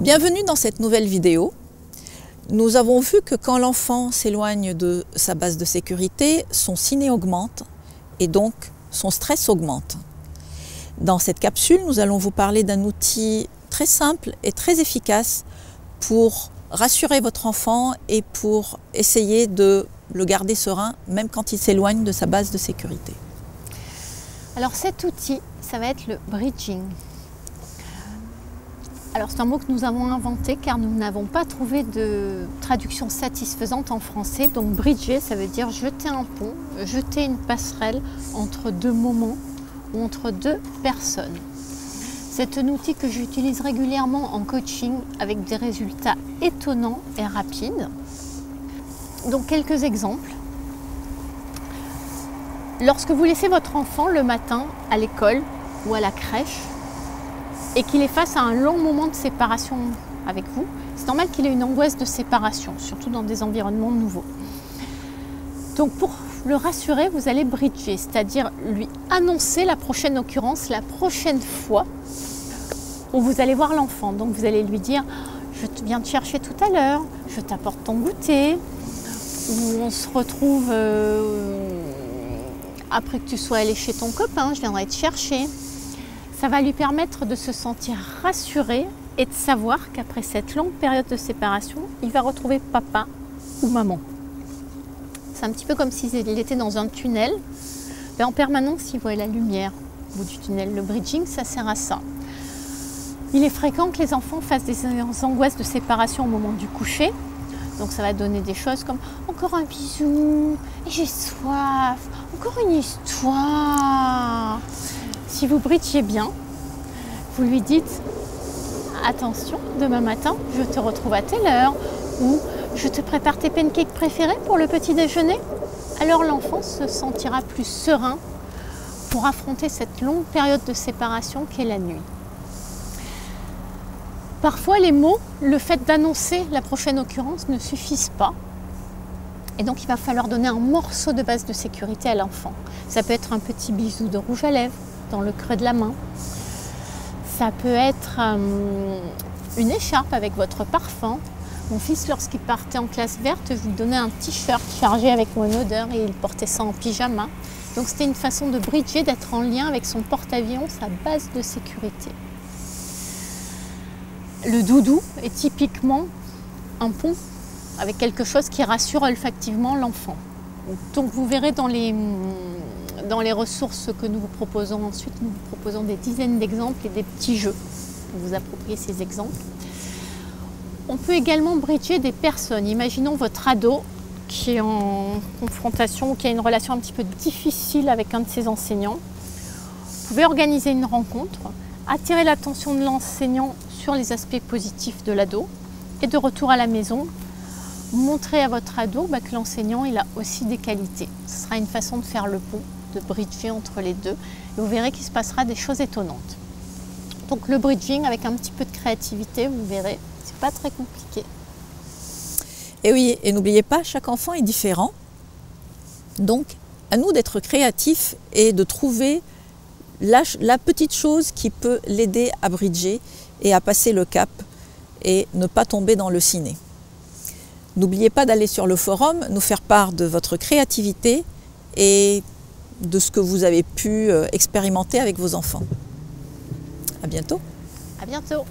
Bienvenue dans cette nouvelle vidéo. Nous avons vu que quand l'enfant s'éloigne de sa base de sécurité, son ciné augmente et donc son stress augmente. Dans cette capsule, nous allons vous parler d'un outil très simple et très efficace pour rassurer votre enfant et pour essayer de le garder serein même quand il s'éloigne de sa base de sécurité. Alors cet outil, ça va être le bridging. Alors c'est un mot que nous avons inventé car nous n'avons pas trouvé de traduction satisfaisante en français. Donc bridger, ça veut dire jeter un pont, jeter une passerelle entre deux moments ou entre deux personnes. C'est un outil que j'utilise régulièrement en coaching avec des résultats étonnants et rapides. Donc quelques exemples. Lorsque vous laissez votre enfant le matin à l'école ou à la crèche, et qu'il est face à un long moment de séparation avec vous, c'est normal qu'il ait une angoisse de séparation, surtout dans des environnements nouveaux. Donc pour le rassurer, vous allez bridger, c'est-à-dire lui annoncer la prochaine occurrence, la prochaine fois où vous allez voir l'enfant. Donc vous allez lui dire « Je viens te chercher tout à l'heure, je t'apporte ton goûter » ou on se retrouve après que tu sois allé chez ton copain, je viendrai te chercher. Ça va lui permettre de se sentir rassuré et de savoir qu'après cette longue période de séparation, il va retrouver papa ou maman. C'est un petit peu comme s'il était dans un tunnel. En permanence, il voit la lumière au bout du tunnel. Le bridging, ça sert à ça. Il est fréquent que les enfants fassent des angoisses de séparation au moment du coucher. Donc ça va donner des choses comme « encore un bisou, et j'ai soif, encore une histoire ». Si vous bridgez bien, vous lui dites « Attention, demain matin, je te retrouve à telle heure » ou « Je te prépare tes pancakes préférés pour le petit déjeuner ». Alors l'enfant se sentira plus serein pour affronter cette longue période de séparation qu'est la nuit. Parfois, les mots, le fait d'annoncer la prochaine occurrence ne suffisent pas. Et donc, il va falloir donner un morceau de base de sécurité à l'enfant. Ça peut être un petit bisou de rouge à lèvres dans le creux de la main. Ça peut être une écharpe avec votre parfum. Mon fils, lorsqu'il partait en classe verte, je lui donnais un t-shirt chargé avec mon odeur et il portait ça en pyjama. Donc, c'était une façon de bridger, d'être en lien avec son porte-avions, sa base de sécurité. Le doudou est typiquement un pont avec quelque chose qui rassure olfactivement l'enfant. Donc vous verrez dans les ressources que nous vous proposons ensuite, nous vous proposons des dizaines d'exemples et des petits jeux pour vous approprier ces exemples. On peut également bridger des personnes. Imaginons votre ado qui est en confrontation, qui a une relation un petit peu difficile avec un de ses enseignants. Vous pouvez organiser une rencontre, attirer l'attention de l'enseignant sur les aspects positifs de l'ado et de retour à la maison, montrer à votre ado que l'enseignant il a aussi des qualités. Ce sera une façon de faire le pont, de bridger entre les deux et vous verrez qu'il se passera des choses étonnantes. Donc le bridging avec un petit peu de créativité, vous verrez, c'est pas très compliqué. Et oui, et n'oubliez pas, chaque enfant est différent. Donc à nous d'être créatifs et de trouver la petite chose qui peut l'aider à bridger et à passer le cap et ne pas tomber dans le ciné. N'oubliez pas d'aller sur le forum, nous faire part de votre créativité et de ce que vous avez pu expérimenter avec vos enfants. À bientôt. À bientôt.